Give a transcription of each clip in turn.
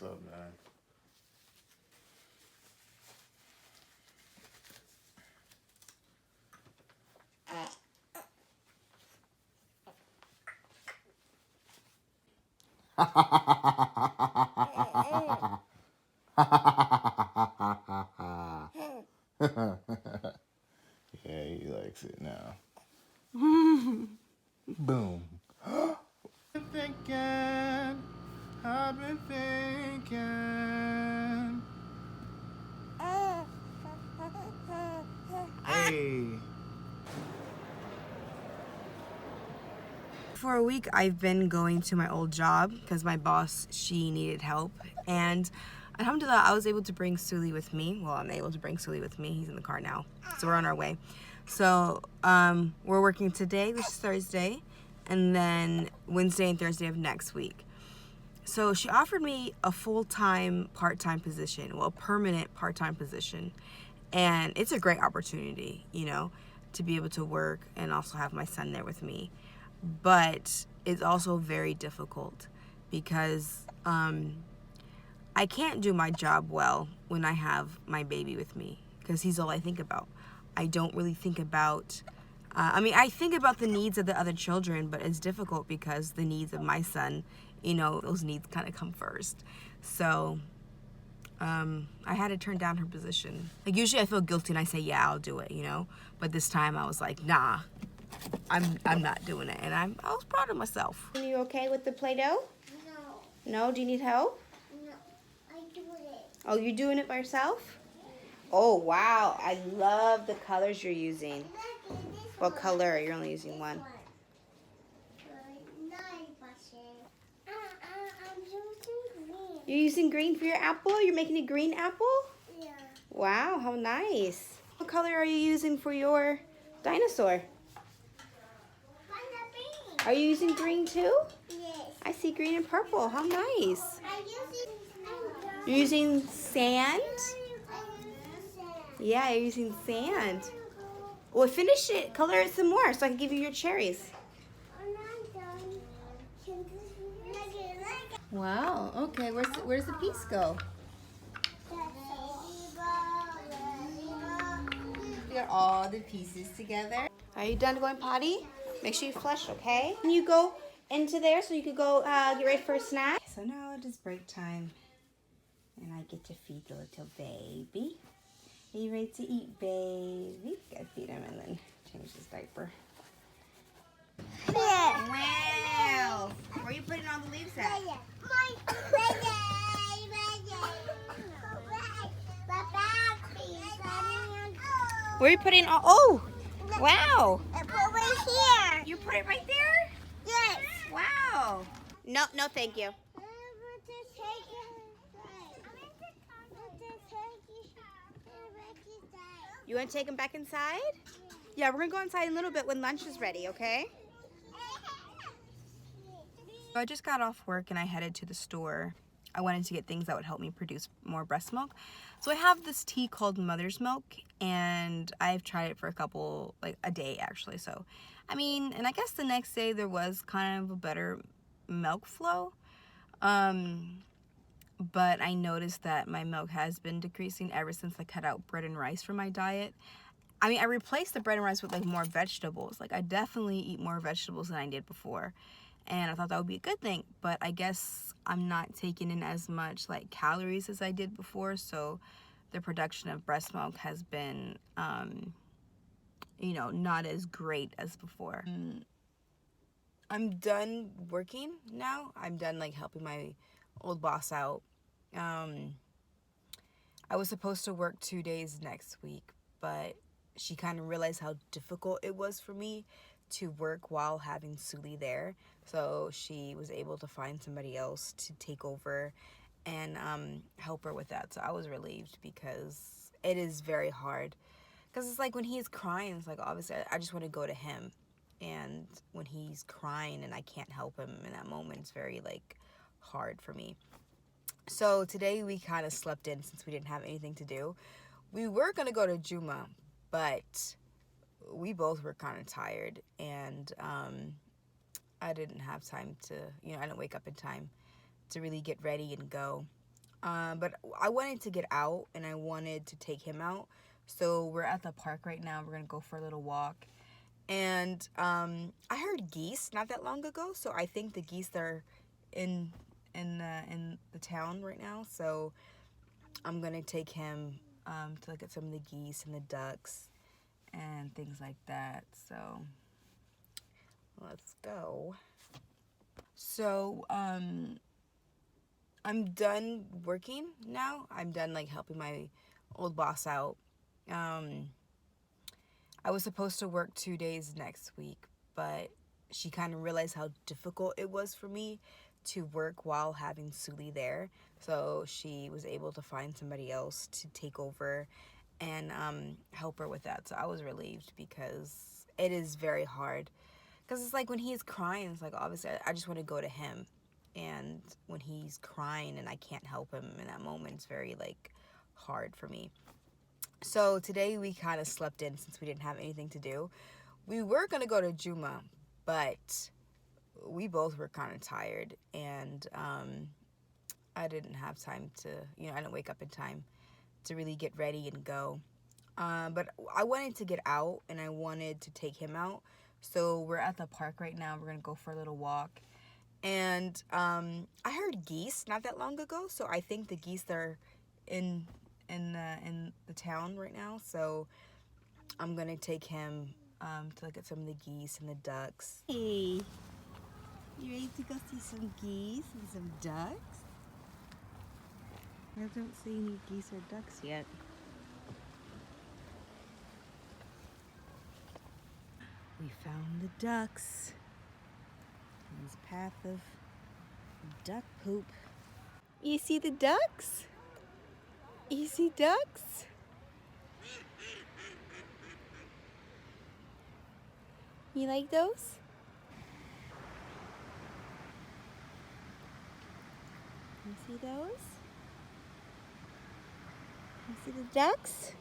What's up, man? Yeah, he likes it now. Boom. Thinking, I've been thinking. Hey. For a week, I've been going to my old job because my boss, she needed help. And alhamdulillah, I was able to bring Suli with me. Well, I'm able to bring Suli with me. He's in the car now. So we're on our way. So we're working today, which is Thursday, and then Wednesday and Thursday of next week. So she offered me a full-time, part-time position, well, a permanent part-time position. And it's a great opportunity, you know, to be able to work and also have my son there with me. But it's also very difficult because I can't do my job well when I have my baby with me because he's all I think about. I don't really think about, I think about the needs of the other children, but it's difficult because the needs of my son, you know, those needs kind of come first. So I had to turn down her position. Like usually I feel guilty and I say, yeah, I'll do it, you know? But this time I was like, nah, I'm not doing it. And I was proud of myself. Are you okay with the Play-Doh? No. No? Do you need help? No, I do it. Oh, you're doing it by yourself? Oh, wow. I love the colors you're using. What color? You're only using one. I'm using green. You're using green for your apple? You're making a green apple? Yeah. Wow, how nice. What color are you using for your dinosaur? Are you using green too? Yes. I see green and purple. How nice. You're using sand? Yeah, you're using sand. Well, finish it. Color it some more so I can give you your cherries. Wow. Okay. Where's the piece go? We got all the pieces together. Are you done going potty? Make sure you flush, okay? Can you go into there so you could go get ready for a snack? So now it is break time. And I get to feed the little baby. Are you ready to eat, baby? Gotta feed him and then change his diaper. Wow! Where are you putting all the leaves at? Where are you putting all? Oh! Wow! I put right here. You put it right there? Yes. Wow! No, thank you. You want to take him back inside? Yeah, we're going to go inside in a little bit when lunch is ready, okay? So I just got off work and I headed to the store. I wanted to get things that would help me produce more breast milk. So I have this tea called Mother's Milk, and I've tried it for a day actually. So, I mean, and I guess the next day there was kind of a better milk flow. But I noticed that my milk has been decreasing ever since I cut out bread and rice from my diet. I mean, I replaced the bread and rice with like more vegetables. Like I definitely eat more vegetables than I did before. And I thought that would be a good thing, but I guess I'm not taking in as much like calories as I did before. So the production of breast milk has been, you know, not as great as before. I'm done working now. I'm done like helping my old boss out. I was supposed to work 2 days next week, but she kind of realized how difficult it was for me to work while having Suli there. So she was able to find somebody else to take over and help her with that. So I was relieved because it is very hard. Because it's like when he's crying, it's like obviously I just want to go to him. And when he's crying and I can't help him in that moment, it's very like hard for me. So today we kind of slept in since we didn't have anything to do. We were going to go to Juma, but we both were kind of tired, and I didn't have time to, I didn't wake up in time to really get ready and go. But I wanted to get out and I wanted to take him out. So we're at the park right now. We're gonna go for a little walk. And I heard geese not that long ago, so I think the geese are in the town right now. So I'm gonna take him to look at some of the geese and the ducks and things like that. So let's go. So I'm done working now. I'm done like helping my old boss out. I was supposed to work 2 days next week, but she kind of realized how difficult it was for me to work while having Suli there. So she was able to find somebody else to take over and help her with that. So I was relieved because it is very hard. Because it's like when he's crying, it's like obviously I just want to go to him. And when he's crying and I can't help him in that moment, it's very like hard for me. So today we kind of slept in since we didn't have anything to do. We were going to go to Juma, but we both were kind of tired. And I didn't have time to, I didn't wake up in time to really get ready and go. But I wanted to get out and I wanted to take him out. So we're at the park right now. We're going to go for a little walk. And I heard geese not that long ago. So I think the geese are in the town right now. So I'm gonna take him to look at some of the geese and the ducks. Hey, you ready to go see some geese and some ducks? I don't see any geese or ducks yet. We found the ducks. This path of duck poop. You see the ducks? You see ducks? You like those? You see those? You see the ducks?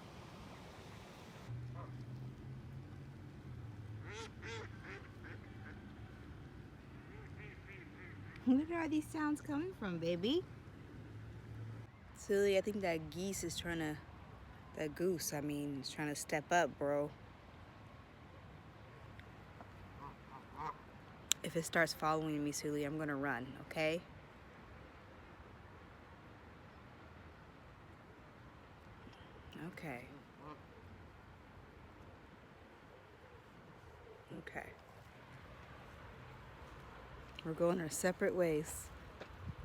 Where are these sounds coming from, baby? Silly, I think that geese is trying to, that goose, I mean, is trying to step up, bro. If it starts following me, Sully, I'm gonna run, okay? Okay. Okay. We're going our separate ways.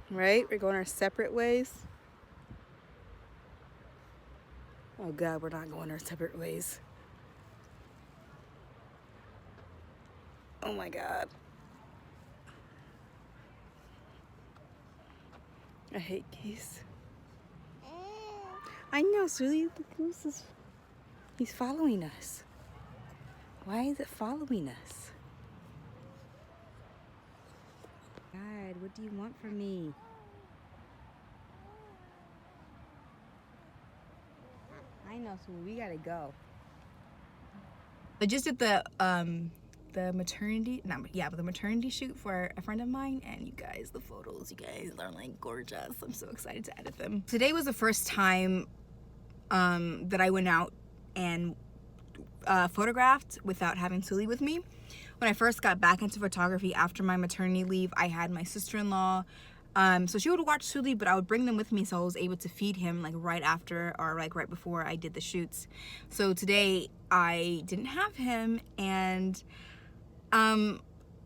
Right? We're going our separate ways. Oh God, we're not going our separate ways. Oh my God. I hate geese. I know, Sully, the goose is, he's following us. Why is it following us? God, what do you want from me? I know, so we gotta go. I just did the maternity, the maternity shoot for a friend of mine, and you guys, the photos, you guys are like gorgeous. I'm so excited to edit them. Today was the first time that I went out and photographed without having Sully with me. When I first got back into photography after my maternity leave, I had my sister-in-law. So she would watch Sully, but I would bring them with me so I was able to feed him like right after or like right before I did the shoots. So today I didn't have him, and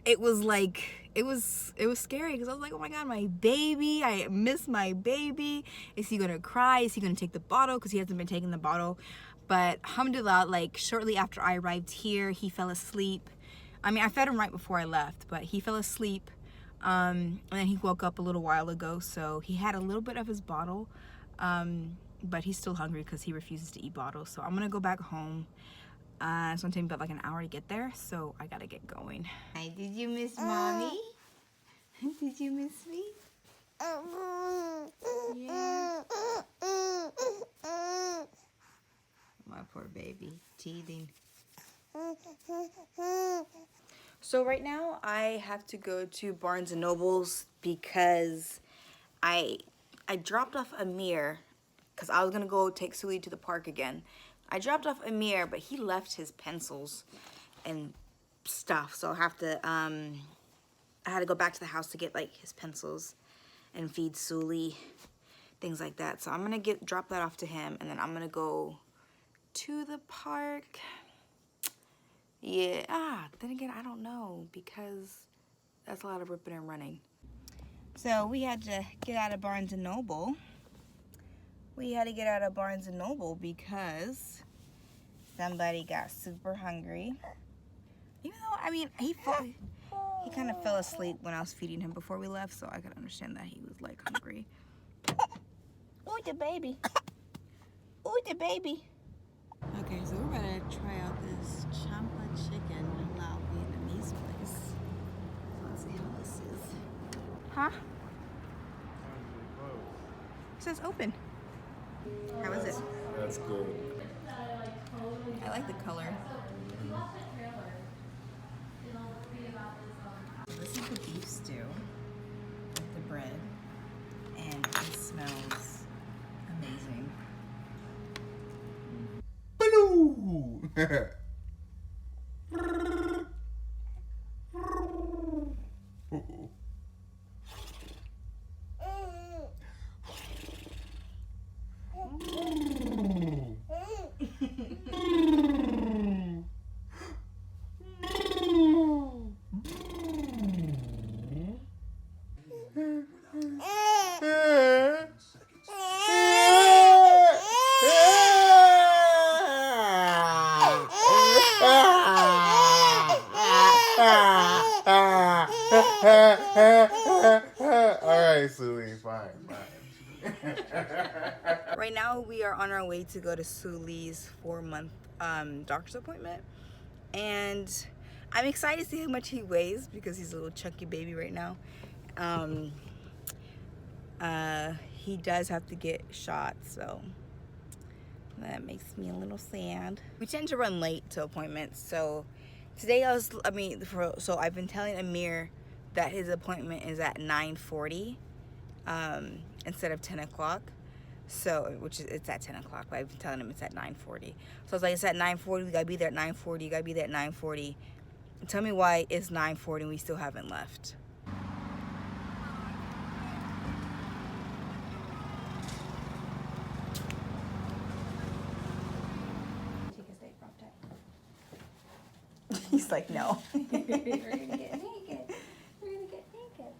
it was like, it was scary because I was like, oh my God, my baby, I miss my baby. Is he gonna cry? Is he gonna take the bottle? Because he hasn't been taking the bottle. But alhamdulillah, like shortly after I arrived here, he fell asleep. I mean, I fed him right before I left, but he fell asleep. And then he woke up a little while ago, so he had a little bit of his bottle, but he's still hungry because he refuses to eat bottles. So I'm gonna go back home. It's gonna take me about like an hour to get there, so I gotta get going. Hi, did you miss mommy? Did you miss me? Yeah. My poor baby, teething. So right now I have to go to Barnes and Nobles because I I dropped off Amir because I was gonna go take Suli to the park again. I dropped off Amir, but he left his pencils and stuff, so I had to go back to the house to get like his pencils and feed Suli, things like that. So I'm gonna drop that off to him, and then I'm gonna go to the park. Yeah, then again, I don't know, because that's a lot of ripping and running. So we had to get out of Barnes & Noble. Because somebody got super hungry. Even though, I mean, he kind of fell asleep when I was feeding him before we left, so I could understand that he was like hungry. Ooh, the baby. Ooh, the baby. Okay, so we're gonna try out this champa chicken lao Vietnamese place. So let's see how this is. Huh? It says open. How is it? That's good. I like the color. This is the beef stew with the bread, and it smells amazing. Baloo! Alright, Suli, fine. Right now we are on our way to go to Suli's 4-month doctor's appointment, and I'm excited to see how much he weighs because he's a little chunky baby right now. He does have to get shots, so that makes me a little sad. We tend to run late to appointments, so today so I've been telling Amir that his appointment is at 9:40 instead of 10 o'clock. So, it's at 10 o'clock, but I've been telling him it's at 9:40. So I was like, it's at 9:40, we gotta be there at 9:40, you gotta be there at 9:40. Tell me why it's 9:40 and we still haven't left. He's like, no. We're gonna get naked. We're gonna get naked.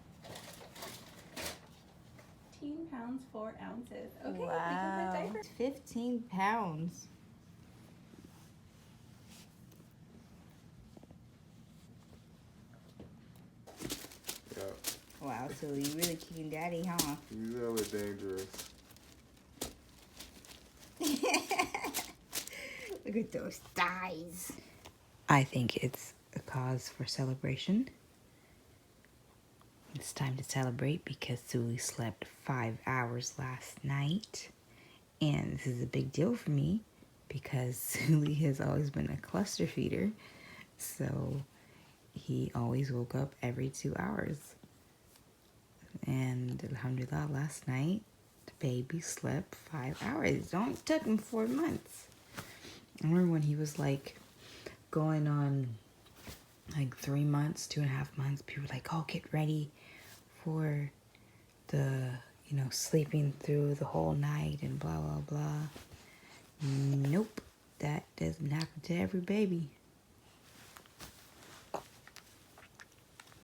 15 pounds, 4 ounces. Okay, Wow. 15 pounds. Yep. Wow, so you really kicking daddy, huh? You know it's dangerous. Look at those thighs. I think it's a cause for celebration. It's time to celebrate because Suli slept 5 hours last night. And this is a big deal for me because Suli has always been a cluster feeder. So he always woke up every 2 hours. And alhamdulillah, last night, the baby slept 5 hours. It only took him 4 months. I remember when he was like going on like 3 months, 2.5 months, people were like, oh, get ready for the, sleeping through the whole night and blah, blah, blah. Nope, that doesn't happen to every baby.